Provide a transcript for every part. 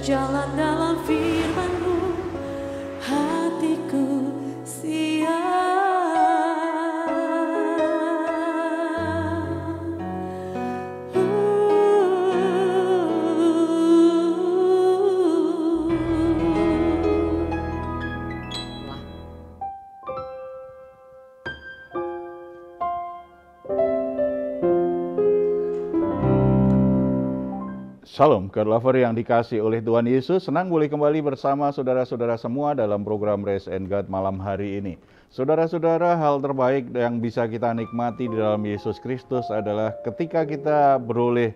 berjalan dalam firman-Mu, hatiku siap. Shalom, God Lover yang dikasih oleh Tuhan Yesus. Senang boleh kembali bersama saudara-saudara semua dalam program Raise and God malam hari ini. Saudara-saudara, hal terbaik yang bisa kita nikmati di dalam Yesus Kristus adalah ketika kita beroleh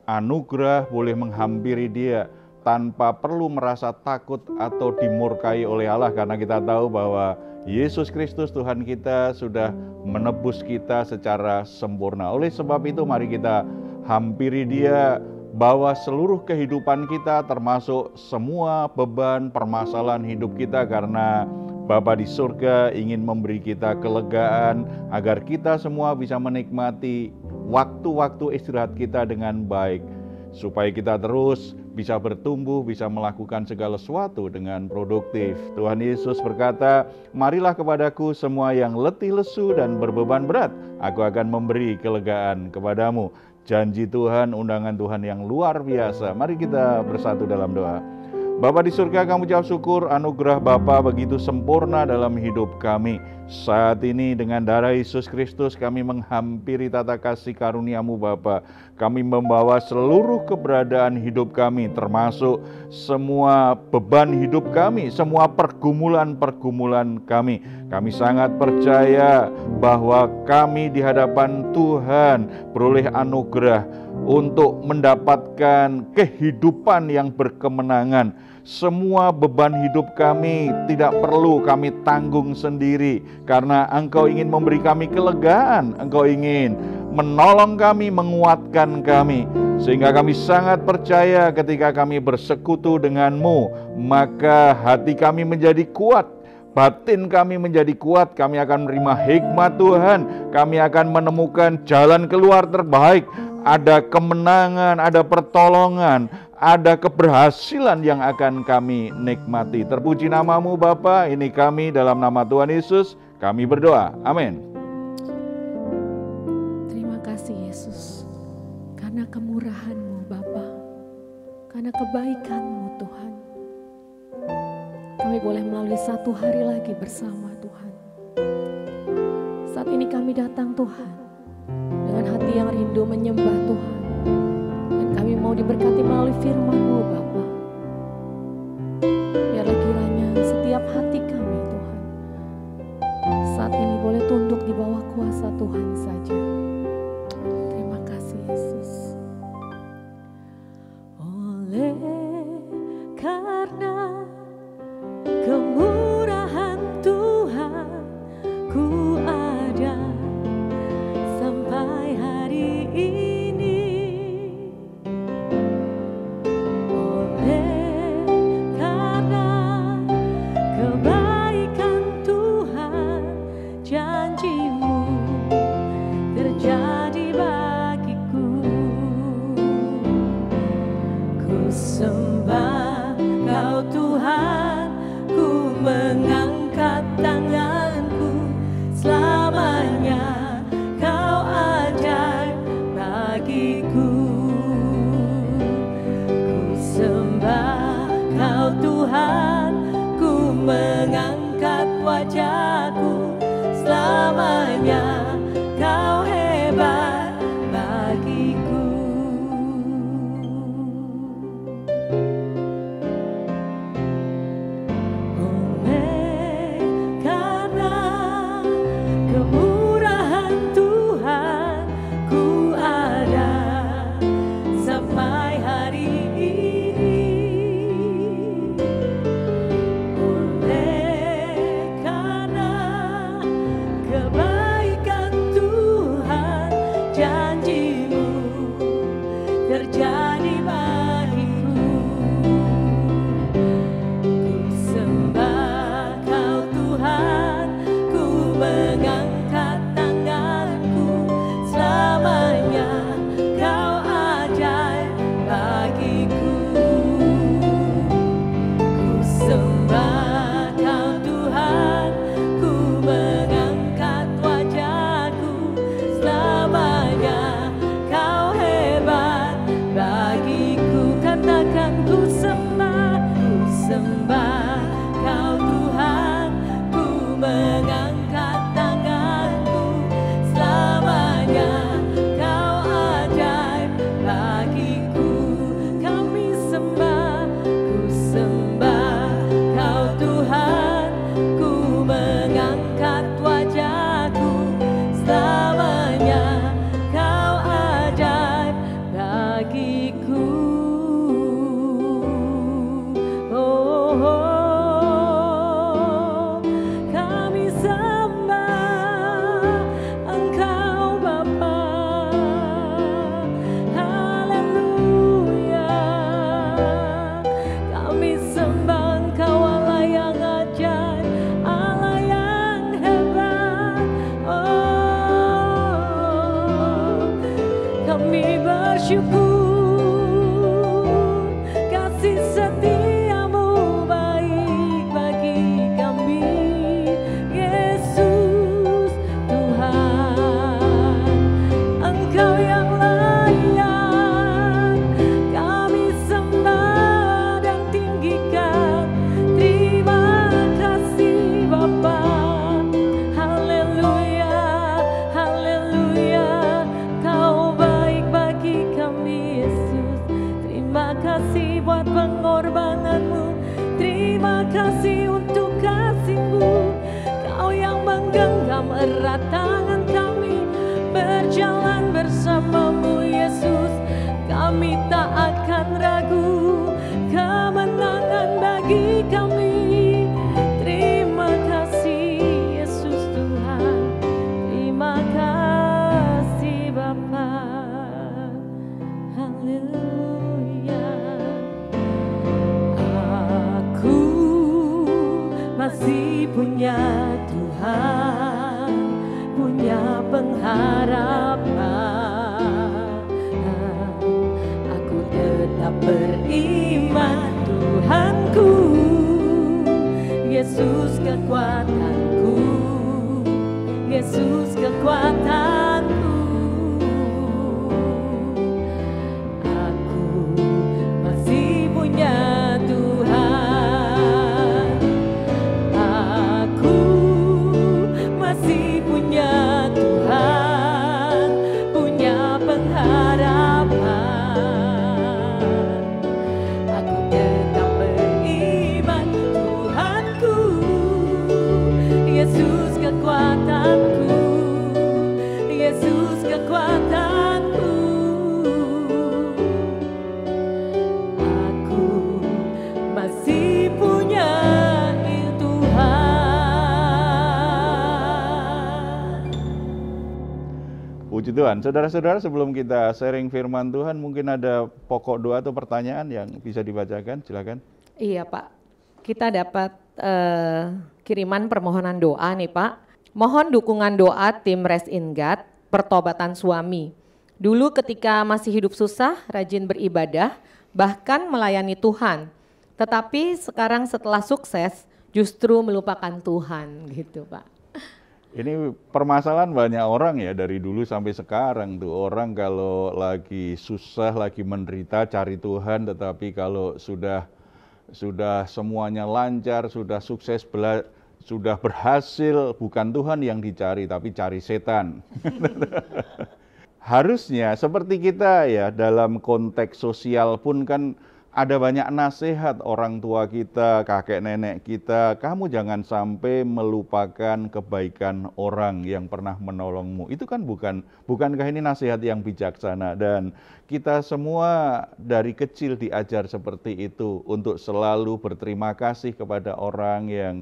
anugerah, boleh menghampiri Dia tanpa perlu merasa takut atau dimurkai oleh Allah, karena kita tahu bahwa Yesus Kristus Tuhan kita sudah menebus kita secara sempurna. Oleh sebab itu mari kita hampiri Dia, bawa seluruh kehidupan kita termasuk semua beban permasalahan hidup kita, karena Bapa di surga ingin memberi kita kelegaan agar kita semua bisa menikmati waktu-waktu istirahat kita dengan baik, supaya kita terus bisa bertumbuh, bisa melakukan segala sesuatu dengan produktif. Tuhan Yesus berkata, "Marilah kepadaku semua yang letih lesu dan berbeban berat, aku akan memberi kelegaan kepadamu." Janji Tuhan, undangan Tuhan yang luar biasa. Mari kita bersatu dalam doa. Bapa di surga, kami ucap syukur anugerah Bapa begitu sempurna dalam hidup kami. Saat ini dengan darah Yesus Kristus kami menghampiri tata kasih karunia-Mu Bapa. Kami membawa seluruh keberadaan hidup kami, termasuk semua beban hidup kami, semua pergumulan-pergumulan kami. Kami sangat percaya bahwa kami di hadapan Tuhan beroleh anugerah untuk mendapatkan kehidupan yang berkemenangan. Semua beban hidup kami tidak perlu kami tanggung sendiri, karena Engkau ingin memberi kami kelegaan, Engkau ingin menolong kami, menguatkan kami, sehingga kami sangat percaya ketika kami bersekutu dengan-Mu, maka hati kami menjadi kuat, batin kami menjadi kuat, kami akan menerima hikmat Tuhan, kami akan menemukan jalan keluar terbaik, ada kemenangan, ada pertolongan, ada keberhasilan yang akan kami nikmati. Terpuji nama-Mu Bapa, ini kami dalam nama Tuhan Yesus, kami berdoa. Amin. Terima kasih Yesus, karena kemurahan-Mu Bapa, karena kebaikan-Mu Tuhan. Kami boleh melalui satu hari lagi bersama Tuhan. Saat ini kami datang Tuhan, dengan hati yang rindu menyembah Tuhan. Dan kami mau diberkati melalui firman-Mu Bapa. Biarlah kiranya setiap hati kami Tuhan saat ini boleh tunduk di bawah kuasa Tuhan saja. Terima kasih Yesus. Oleh karena kemurahan Tuhan, ku ada sampai hari ini. Oleh karena kebaikan Tuhan, janji-Mu terjadi bagiku. Ku sembah Kau Tuhan, ku mengangkat tanganku, selamanya Kau ajaib bagiku. Ku sembah Kau Tuhan, ku mengangkat wajahku, selamanya Kau hebat bagiku. Oleh karena kemurahan Tuhan, ku ada sampai hari ini. Oleh kami bersyukur, kasih setiamu baik bagi kami, Yesus Tuhan. Engkau yang layak kami sembah dan tinggikan. Terima kasih Bapa. Haleluya, haleluya. Kau baik bagi kami, Yesus. Terima kasih buat pengorbananmu. Terima kasih untuk kasih-Mu. Kau yang menggenggam erat tangan kami, berjalan bersama-Mu, Yesus. Kami tak akan ragu, kemenangan bagi kami. Terima kasih Yesus Tuhan, terima kasih Bapa. Haleluya. Aku masih punya Tuhan, punya pengharapan. Aku tetap beriman, Tuhanku, Yesus kekuatanku, Yesus kekuatanku. Aku masih punya Tuhan, aku masih punya Tuhan, punya pengharapan. Aku tetap beriman, Tuhanku, Yesus kekuatanku, Yesus kekuatanku. Aku masih punya Tuhan. Puji Tuhan. Saudara-saudara, sebelum kita sharing firman Tuhan, mungkin ada pokok doa atau pertanyaan yang bisa dibacakan, silakan. Iya Pak, kita dapat kiriman permohonan doa nih Pak. Mohon dukungan doa tim Rest in God, pertobatan suami. Dulu ketika masih hidup susah, rajin beribadah, bahkan melayani Tuhan. Tetapi sekarang setelah sukses, justru melupakan Tuhan gitu Pak. Ini permasalahan banyak orang ya, dari dulu sampai sekarang tuh. Orang kalau lagi susah, lagi menderita cari Tuhan, tetapi kalau sudah semuanya lancar, sudah sukses, sudah berhasil, bukan Tuhan yang dicari, tapi cari setan. Harusnya seperti kita ya, dalam konteks sosial pun kan ada banyak nasihat orang tua kita, kakek nenek kita, kamu jangan sampai melupakan kebaikan orang yang pernah menolongmu. Itu kan bukankah ini nasihat yang bijaksana? Dan kita semua dari kecil diajar seperti itu, untuk selalu berterima kasih kepada orang yang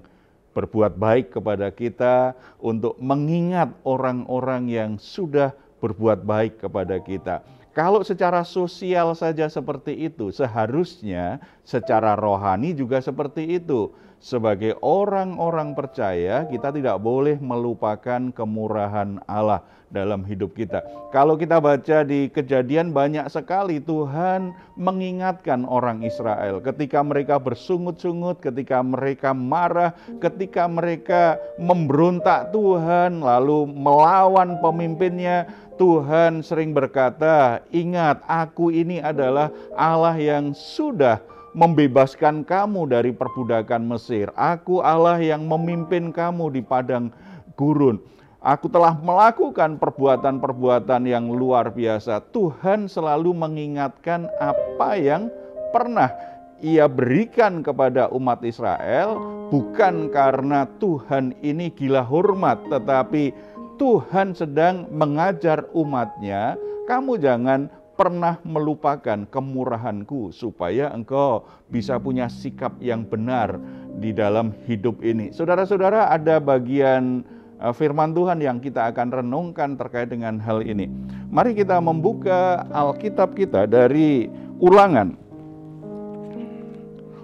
berbuat baik kepada kita, untuk mengingat orang-orang yang sudah berbuat baik kepada kita. Kalau secara sosial saja seperti itu, seharusnya secara rohani juga seperti itu. Sebagai orang-orang percaya, kita tidak boleh melupakan kemurahan Allah dalam hidup kita. Kalau kita baca di Kejadian, banyak sekali Tuhan mengingatkan orang Israel ketika mereka bersungut-sungut, ketika mereka marah, ketika mereka memberontak Tuhan, lalu melawan pemimpinnya. Tuhan sering berkata, ingat, aku ini adalah Allah yang sudah membebaskan kamu dari perbudakan Mesir. Aku Allah yang memimpin kamu di padang gurun. Aku telah melakukan perbuatan-perbuatan yang luar biasa. Tuhan selalu mengingatkan apa yang pernah Ia berikan kepada umat Israel, bukan karena Tuhan ini gila hormat, tetapi Tuhan sedang mengajar umatnya, kamu jangan pernah melupakan kemurahanku supaya engkau bisa punya sikap yang benar di dalam hidup ini. Saudara-saudara, ada bagian firman Tuhan yang kita akan renungkan terkait dengan hal ini. Mari kita membuka Alkitab kita dari Ulangan.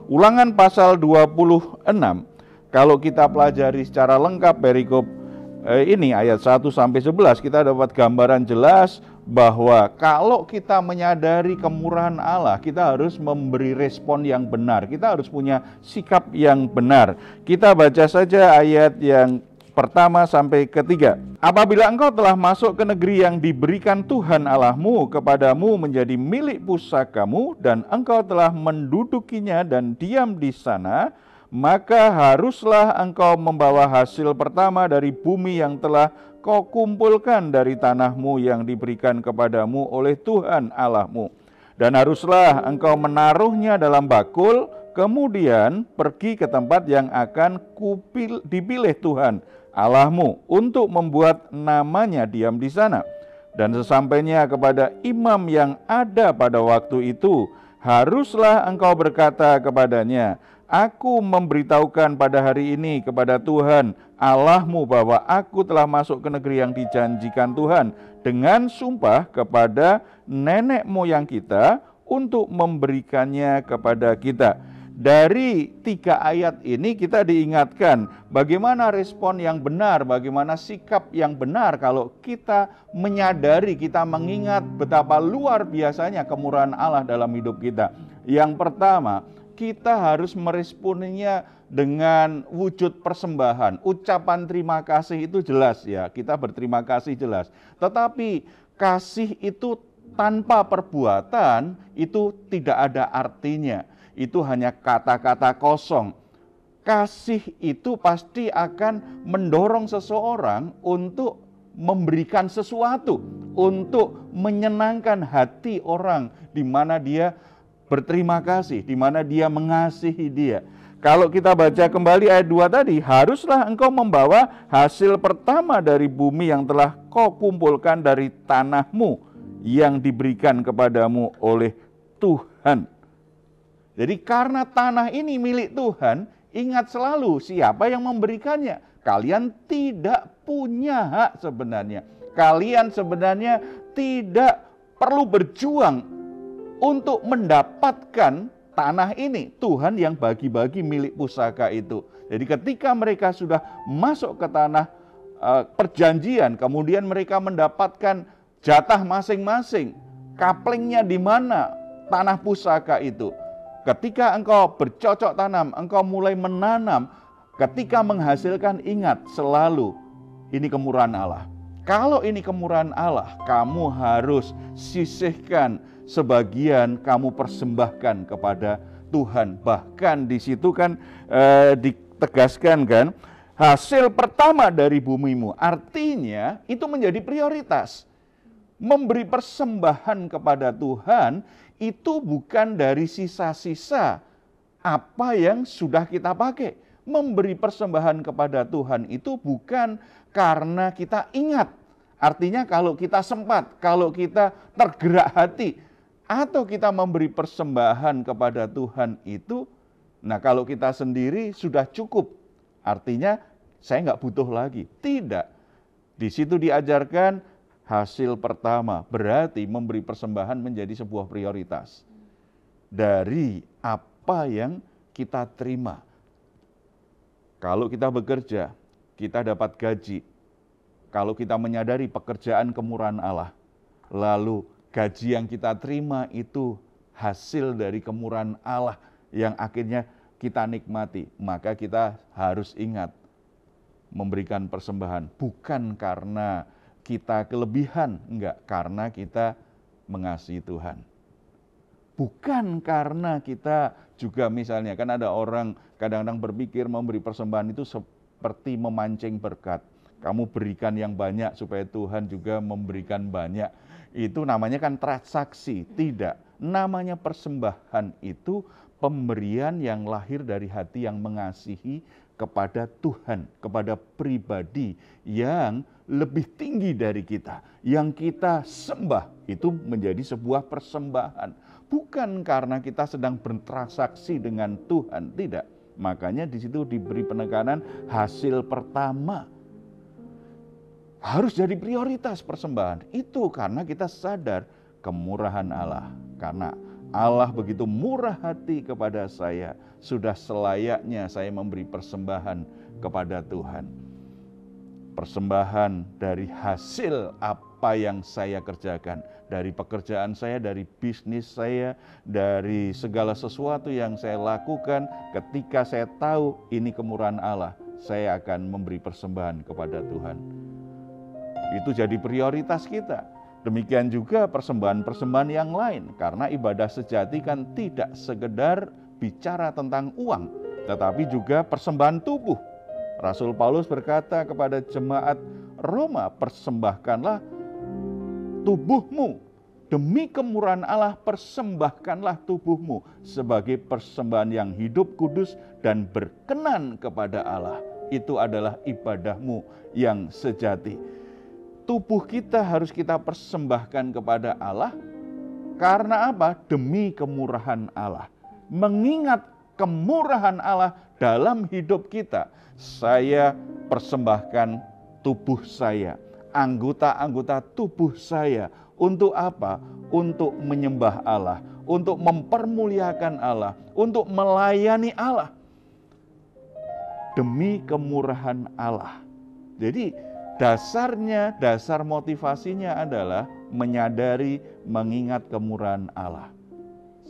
Ulangan pasal 26. Kalau kita pelajari secara lengkap perikop ini ayat 1 sampai 11, kita dapat gambaran jelas bahwa kalau kita menyadari kemurahan Allah, kita harus memberi respon yang benar. Kita harus punya sikap yang benar. Kita baca saja ayat yang pertama sampai ketiga. Apabila engkau telah masuk ke negeri yang diberikan Tuhan Allahmu kepadamu menjadi milik pusakamu, dan engkau telah mendudukinya dan diam di sana, maka haruslah engkau membawa hasil pertama dari bumi yang telah kau kumpulkan dari tanahmu yang diberikan kepadamu oleh Tuhan Allahmu. Dan haruslah engkau menaruhnya dalam bakul, kemudian pergi ke tempat yang akan dipilih Tuhan Allahmu untuk membuat namanya diam di sana. Dan sesampainya kepada imam yang ada pada waktu itu, haruslah engkau berkata kepadanya, Aku memberitahukan pada hari ini kepada Tuhan Allahmu bahwa aku telah masuk ke negeri yang dijanjikan Tuhan dengan sumpah kepada nenek moyang kita untuk memberikannya kepada kita. Dari 3 ayat ini kita diingatkan bagaimana respon yang benar, bagaimana sikap yang benar kalau kita menyadari, kita mengingat betapa luar biasanya kemurahan Allah dalam hidup kita. Yang pertama, kita harus meresponinya dengan wujud persembahan. Ucapan terima kasih itu jelas ya, kita berterima kasih jelas. Tetapi kasih itu tanpa perbuatan itu tidak ada artinya. Itu hanya kata-kata kosong. Kasih itu pasti akan mendorong seseorang untuk memberikan sesuatu, untuk menyenangkan hati orang di mana dia berterima kasih, di mana dia mengasihi dia. Kalau kita baca kembali ayat 2 tadi, haruslah engkau membawa hasil pertama dari bumi yang telah kau kumpulkan dari tanahmu yang diberikan kepadamu oleh Tuhan. Jadi karena tanah ini milik Tuhan, ingat selalu siapa yang memberikannya. Kalian tidak punya hak sebenarnya. Kalian sebenarnya tidak perlu berjuang untuk mendapatkan tanah ini. Tuhan yang bagi-bagi milik pusaka itu. Jadi ketika mereka sudah masuk ke tanah perjanjian, kemudian mereka mendapatkan jatah masing-masing. Kaplingnya di mana tanah pusaka itu. Ketika engkau bercocok tanam, engkau mulai menanam, ketika menghasilkan, ingat selalu ini kemurahan Allah. Kalau ini kemurahan Allah, kamu harus sisihkan sebagian, kamu persembahkan kepada Tuhan. Bahkan di situ kan ditegaskan kan, hasil pertama dari bumimu. Artinya itu menjadi prioritas. Memberi persembahan kepada Tuhan itu bukan dari sisa-sisa apa yang sudah kita pakai. Memberi persembahan kepada Tuhan itu bukan karena kita ingat. Artinya kalau kita sempat, kalau kita tergerak hati, atau kita memberi persembahan kepada Tuhan itu, nah kalau kita sendiri sudah cukup. Artinya saya nggak butuh lagi. Tidak. Di situ diajarkan hasil pertama, berarti memberi persembahan menjadi sebuah prioritas. Dari apa yang kita terima. Kalau kita bekerja, kita dapat gaji. Kalau kita menyadari pekerjaan kemurahan Allah, lalu gaji yang kita terima itu hasil dari kemurahan Allah yang akhirnya kita nikmati, maka kita harus ingat memberikan persembahan. Bukan karena kita kelebihan, enggak, karena kita mengasihi Tuhan. Bukan karena kita juga misalnya, kan ada orang kadang-kadang berpikir memberi persembahan itu seperti memancing berkat. Kamu berikan yang banyak supaya Tuhan juga memberikan banyak. Itu namanya kan transaksi. Tidak. Namanya persembahan itu pemberian yang lahir dari hati yang mengasihi kepada Tuhan, kepada pribadi yang lebih tinggi dari kita. Yang kita sembah itu menjadi sebuah persembahan. Bukan karena kita sedang bertransaksi dengan Tuhan, tidak. Makanya di situ diberi penekanan hasil pertama. Harus jadi prioritas persembahan. Itu karena kita sadar kemurahan Allah. Karena Allah begitu murah hati kepada saya, sudah selayaknya saya memberi persembahan kepada Tuhan. Persembahan dari hasil apa apa yang saya kerjakan. Dari pekerjaan saya, dari bisnis saya, dari segala sesuatu yang saya lakukan, ketika saya tahu ini kemurahan Allah, saya akan memberi persembahan kepada Tuhan. Itu jadi prioritas kita. Demikian juga persembahan-persembahan yang lain, karena ibadah sejati kan tidak sekedar bicara tentang uang, tetapi juga persembahan tubuh. Rasul Paulus berkata kepada jemaat Roma, persembahkanlah tubuhmu demi kemurahan Allah, persembahkanlah tubuhmu sebagai persembahan yang hidup, kudus, dan berkenan kepada Allah. Itu adalah ibadahmu yang sejati. Tubuh kita harus kita persembahkan kepada Allah. Karena apa? Demi kemurahan Allah. Mengingat kemurahan Allah dalam hidup kita, saya persembahkan tubuh saya, anggota-anggota tubuh saya. Untuk apa? Untuk menyembah Allah, untuk mempermuliakan Allah, untuk melayani Allah. Demi kemurahan Allah. Jadi dasar motivasinya adalah menyadari, mengingat kemurahan Allah.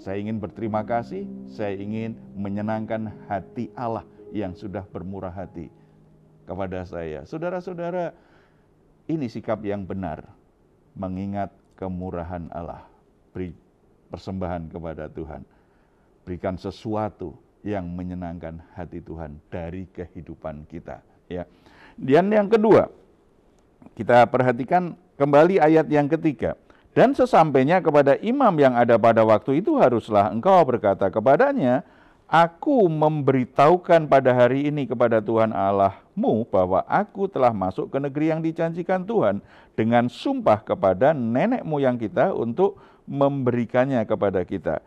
Saya ingin berterima kasih, saya ingin menyenangkan hati Allah yang sudah bermurah hati kepada saya. Saudara-saudara, ini sikap yang benar, mengingat kemurahan Allah. Beri persembahan kepada Tuhan. Berikan sesuatu yang menyenangkan hati Tuhan dari kehidupan kita. Ya. Dan yang kedua, kita perhatikan kembali ayat yang ketiga. Dan sesampainya kepada imam yang ada pada waktu itu, haruslah engkau berkata kepadanya, aku memberitahukan pada hari ini kepada Tuhan Allahmu bahwa aku telah masuk ke negeri yang dijanjikan Tuhan dengan sumpah kepada nenek moyang kita untuk memberikannya kepada kita.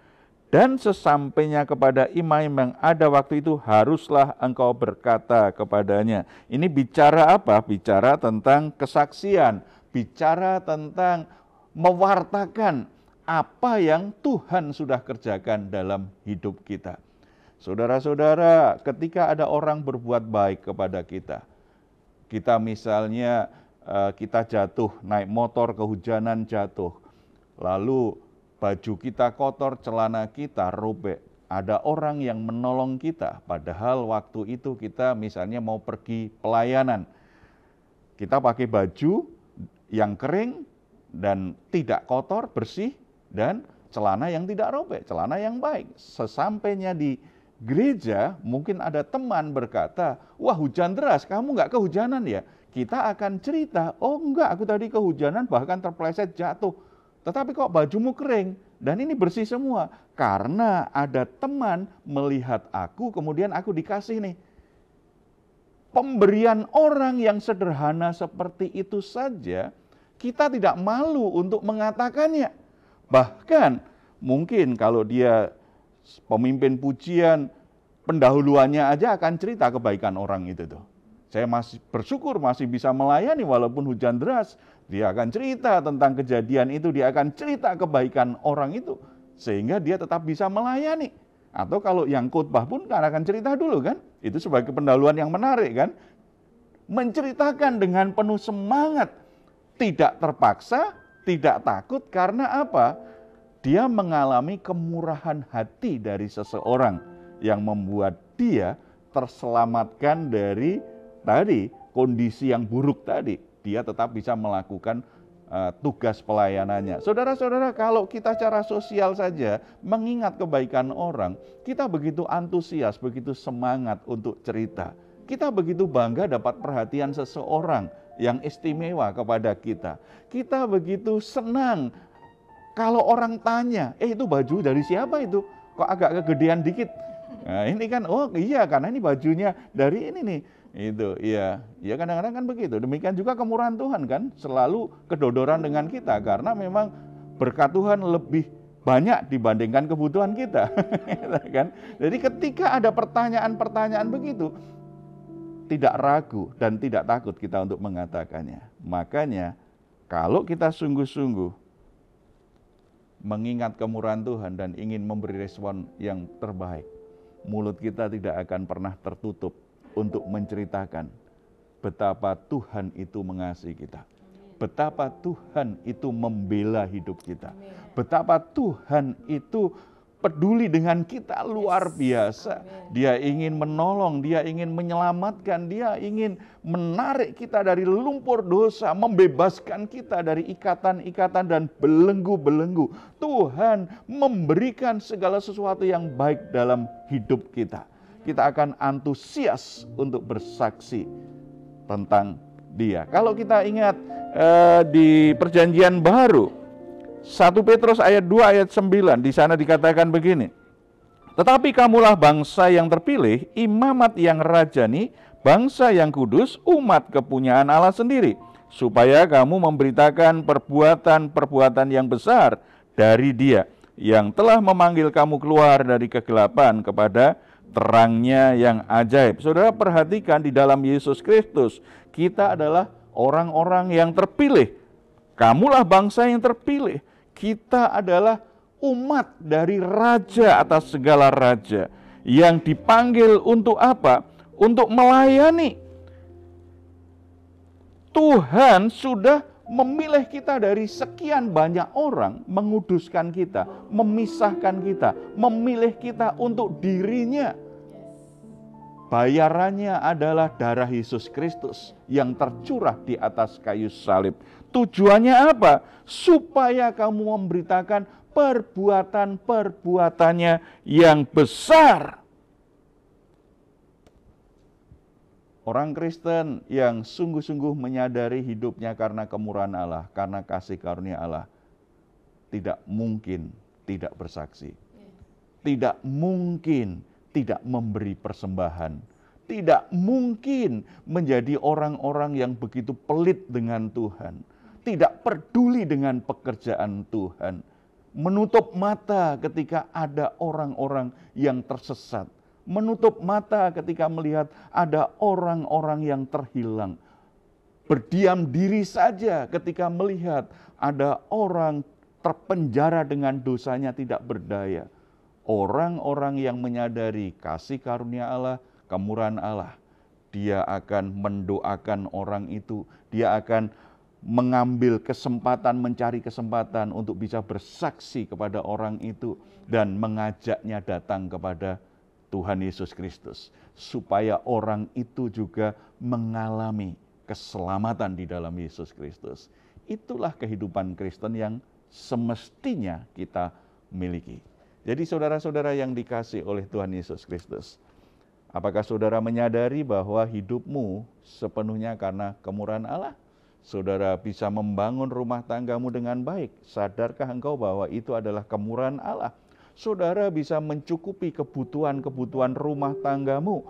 Dan sesampainya kepada imam yang ada waktu itu, haruslah engkau berkata kepadanya. Ini bicara apa? Bicara tentang kesaksian, bicara tentang mewartakan apa yang Tuhan sudah kerjakan dalam hidup kita. Saudara-saudara, ketika ada orang berbuat baik kepada kita, kita misalnya kita jatuh, naik motor kehujanan jatuh, lalu baju kita kotor, celana kita robek. Ada orang yang menolong kita, padahal waktu itu kita misalnya mau pergi pelayanan. Kita pakai baju yang kering dan tidak kotor, bersih, dan celana yang tidak robek, celana yang baik. Sesampainya di gereja, mungkin ada teman berkata, wah hujan deras, kamu nggak kehujanan ya? Kita akan cerita, oh enggak, aku tadi kehujanan bahkan terpeleset jatuh. Tetapi kok bajumu kering dan ini bersih semua? Karena ada teman melihat aku, kemudian aku dikasih nih. Pemberian orang yang sederhana seperti itu saja, kita tidak malu untuk mengatakannya. Bahkan mungkin kalau dia pemimpin pujian, pendahuluannya aja akan cerita kebaikan orang itu tuh. Saya masih bersyukur masih bisa melayani walaupun hujan deras. Dia akan cerita tentang kejadian itu, dia akan cerita kebaikan orang itu, sehingga dia tetap bisa melayani. Atau kalau yang khotbah pun akan cerita dulu kan, itu sebagai pendahuluan yang menarik kan. Menceritakan dengan penuh semangat, tidak terpaksa, tidak takut, karena apa? Dia mengalami kemurahan hati dari seseorang yang membuat dia terselamatkan dari tadi kondisi yang buruk tadi. Dia tetap bisa melakukan tugas pelayanannya. Saudara-saudara, kalau kita secara sosial saja mengingat kebaikan orang, kita begitu antusias, begitu semangat untuk cerita. Kita begitu bangga dapat perhatian seseorang yang istimewa kepada kita. Kita begitu senang kalau orang tanya, itu baju dari siapa itu? Kok agak kegedean dikit? Nah ini kan, oh iya karena ini bajunya dari ini nih. Itu iya kadang-kadang kan begitu. Demikian juga kemurahan Tuhan kan selalu kedodoran dengan kita karena memang berkat Tuhan lebih banyak dibandingkan kebutuhan kita. Kan? Jadi ketika ada pertanyaan-pertanyaan begitu, tidak ragu dan tidak takut kita untuk mengatakannya. Makanya kalau kita sungguh-sungguh mengingat kemurahan Tuhan dan ingin memberi respon yang terbaik, mulut kita tidak akan pernah tertutup untuk menceritakan betapa Tuhan itu mengasihi kita, betapa Tuhan itu membela hidup kita. Betapa Tuhan itu peduli dengan kita luar biasa. Dia ingin menolong, dia ingin menyelamatkan, dia ingin menarik kita dari lumpur dosa, membebaskan kita dari ikatan-ikatan dan belenggu-belenggu. Tuhan memberikan segala sesuatu yang baik dalam hidup kita. Kita akan antusias untuk bersaksi tentang Dia. Kalau kita ingat di Perjanjian Baru, 1 Petrus ayat 2 ayat 9, di sana dikatakan begini. Tetapi kamulah bangsa yang terpilih, imamat yang rajani, bangsa yang kudus, umat kepunyaan Allah sendiri, supaya kamu memberitakan perbuatan-perbuatan yang besar dari Dia, yang telah memanggil kamu keluar dari kegelapan kepada terangnya yang ajaib. Saudara perhatikan, di dalam Yesus Kristus, kita adalah orang-orang yang terpilih. Kamulah bangsa yang terpilih. Kita adalah umat dari raja atas segala raja, yang dipanggil untuk apa? Untuk melayani. Tuhan sudah memilih kita dari sekian banyak orang, menguduskan kita, memisahkan kita, memilih kita untuk dirinya. Bayarannya adalah darah Yesus Kristus yang tercurah di atas kayu salib. Tujuannya apa? Supaya kamu memberitakan perbuatan-perbuatannya yang besar. Orang Kristen yang sungguh-sungguh menyadari hidupnya karena kemurahan Allah, karena kasih karunia Allah, tidak mungkin tidak bersaksi. Tidak mungkin tidak memberi persembahan. Tidak mungkin menjadi orang-orang yang begitu pelit dengan Tuhan. Tidak peduli dengan pekerjaan Tuhan. Menutup mata ketika ada orang-orang yang tersesat. Menutup mata ketika melihat ada orang-orang yang terhilang. Berdiam diri saja ketika melihat ada orang terpenjara dengan dosanya tidak berdaya. Orang-orang yang menyadari kasih karunia Allah, kemurahan Allah, dia akan mendoakan orang itu, dia akan mengambil kesempatan, mencari kesempatan untuk bisa bersaksi kepada orang itu dan mengajaknya datang kepada Tuhan Yesus Kristus, supaya orang itu juga mengalami keselamatan di dalam Yesus Kristus. Itulah kehidupan Kristen yang semestinya kita miliki. Jadi saudara-saudara yang dikasihi oleh Tuhan Yesus Kristus, apakah saudara menyadari bahwa hidupmu sepenuhnya karena kemurahan Allah? Saudara bisa membangun rumah tanggamu dengan baik. Sadarkah engkau bahwa itu adalah kemurahan Allah? Saudara bisa mencukupi kebutuhan-kebutuhan rumah tanggamu.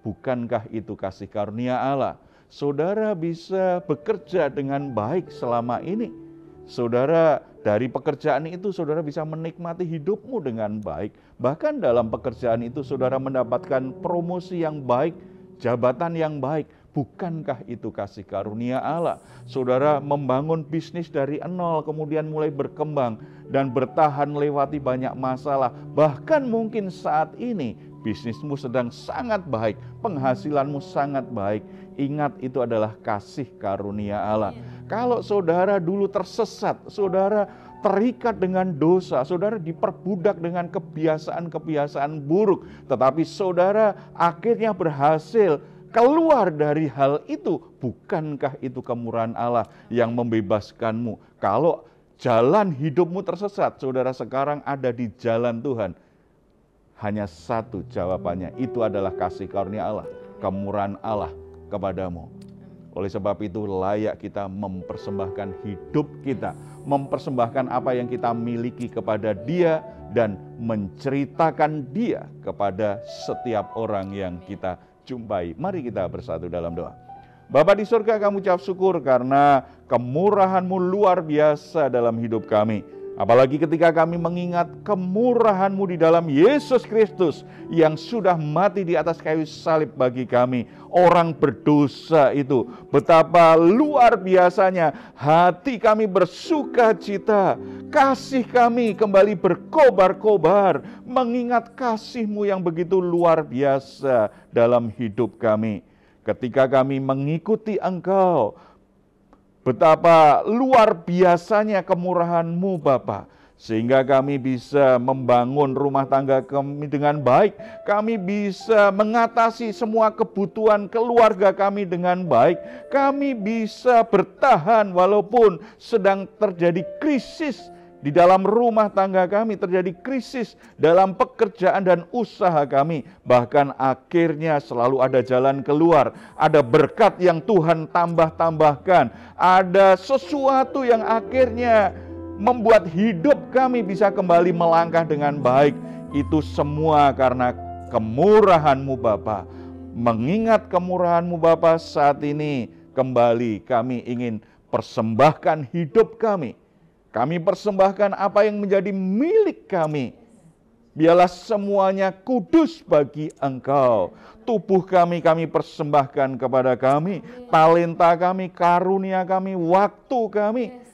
Bukankah itu kasih karunia Allah? Saudara bisa bekerja dengan baik selama ini. Saudara, dari pekerjaan itu saudara bisa menikmati hidupmu dengan baik. Bahkan dalam pekerjaan itu saudara mendapatkan promosi yang baik, jabatan yang baik. Bukankah itu kasih karunia Allah? Saudara membangun bisnis dari nol, kemudian mulai berkembang dan bertahan lewati banyak masalah. Bahkan mungkin saat ini bisnismu sedang sangat baik, penghasilanmu sangat baik. Ingat, itu adalah kasih karunia Allah. Kalau saudara dulu tersesat, saudara terikat dengan dosa, saudara diperbudak dengan kebiasaan-kebiasaan buruk, tetapi saudara akhirnya berhasil keluar dari hal itu, bukankah itu kemurahan Allah yang membebaskanmu? Kalau jalan hidupmu tersesat, saudara sekarang ada di jalan Tuhan. Hanya satu jawabannya, itu adalah kasih karunia Allah, kemurahan Allah kepadamu. Oleh sebab itu layak kita mempersembahkan hidup kita, mempersembahkan apa yang kita miliki kepada Dia dan menceritakan Dia kepada setiap orang yang kita jumpai. Mari kita bersatu dalam doa. Bapa di surga, kami ucap syukur karena kemurahan-Mu luar biasa dalam hidup kami. Apalagi ketika kami mengingat kemurahan-Mu di dalam Yesus Kristus yang sudah mati di atas kayu salib bagi kami, orang berdosa itu. Betapa luar biasanya hati kami bersuka cita, kasih kami kembali berkobar-kobar, mengingat kasih-Mu yang begitu luar biasa dalam hidup kami. Ketika kami mengikuti Engkau, Betapa luar biasanya kemurahan-Mu Bapa, sehingga kami bisa membangun rumah tangga kami dengan baik. Kami bisa mengatasi semua kebutuhan keluarga kami dengan baik. Kami bisa bertahan walaupun sedang terjadi krisis di dalam rumah tangga kami, terjadi krisis dalam pekerjaan dan usaha kami. Bahkan akhirnya selalu ada jalan keluar, ada berkat yang Tuhan tambah-tambahkan, ada sesuatu yang akhirnya membuat hidup kami bisa kembali melangkah dengan baik. Itu semua karena kemurahan-Mu Bapa. Mengingat kemurahan-Mu Bapa, saat ini kembali kami ingin persembahkan hidup kami. Kami persembahkan apa yang menjadi milik kami. Biarlah semuanya kudus bagi Engkau. Tubuh kami persembahkan kepada kami. Talenta kami, karunia kami, waktu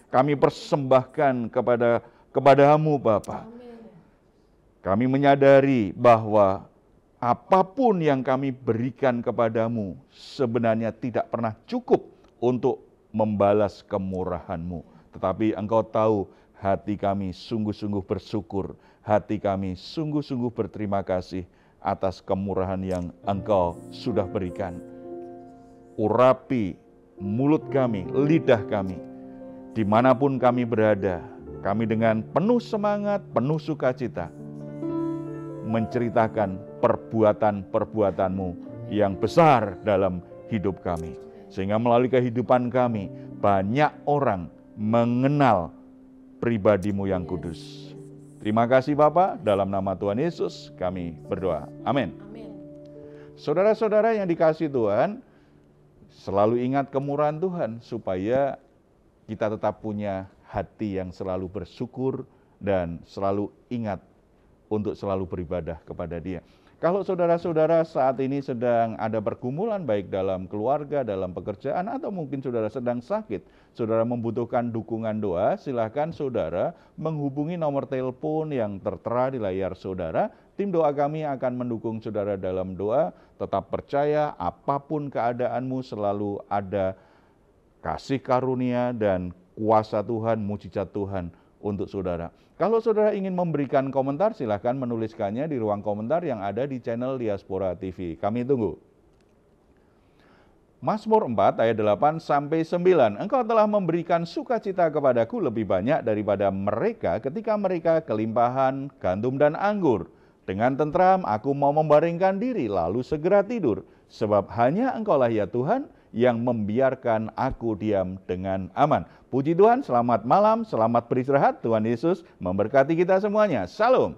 kami persembahkan kepada-Mu Bapa. Kami menyadari bahwa apapun yang kami berikan kepadamu sebenarnya tidak pernah cukup untuk membalas kemurahan-Mu. Tetapi Engkau tahu hati kami sungguh-sungguh bersyukur, hati kami sungguh-sungguh berterima kasih atas kemurahan yang Engkau sudah berikan. Urapi mulut kami, lidah kami, dimanapun kami berada, kami dengan penuh semangat, penuh sukacita, menceritakan perbuatan-perbuatan-Mu yang besar dalam hidup kami. Sehingga melalui kehidupan kami, banyak orang mengenal pribadi-Mu yang kudus. Terima kasih Bapa, dalam nama Tuhan Yesus kami berdoa. Amin. Saudara-saudara yang dikasihi Tuhan, selalu ingat kemurahan Tuhan supaya kita tetap punya hati yang selalu bersyukur dan selalu ingat untuk selalu beribadah kepada Dia. Kalau saudara-saudara saat ini sedang ada pergumulan baik dalam keluarga, dalam pekerjaan, atau mungkin saudara sedang sakit, saudara membutuhkan dukungan doa, silakan saudara menghubungi nomor telepon yang tertera di layar saudara. Tim doa kami akan mendukung saudara dalam doa. Tetap percaya apapun keadaanmu selalu ada kasih karunia dan kuasa Tuhan, mujizat Tuhan untuk saudara. Kalau saudara ingin memberikan komentar, silahkan menuliskannya di ruang komentar yang ada di channel Diaspora TV. Kami tunggu. Mazmur 4 ayat 8-9. Engkau telah memberikan sukacita kepadaku lebih banyak daripada mereka ketika mereka kelimpahan gandum dan anggur. Dengan tentram aku mau membaringkan diri lalu segera tidur. Sebab hanya Engkaulah ya Tuhan yang membiarkan aku diam dengan aman. Puji Tuhan, selamat malam, selamat beristirahat. Tuhan Yesus memberkati kita semuanya. Salam.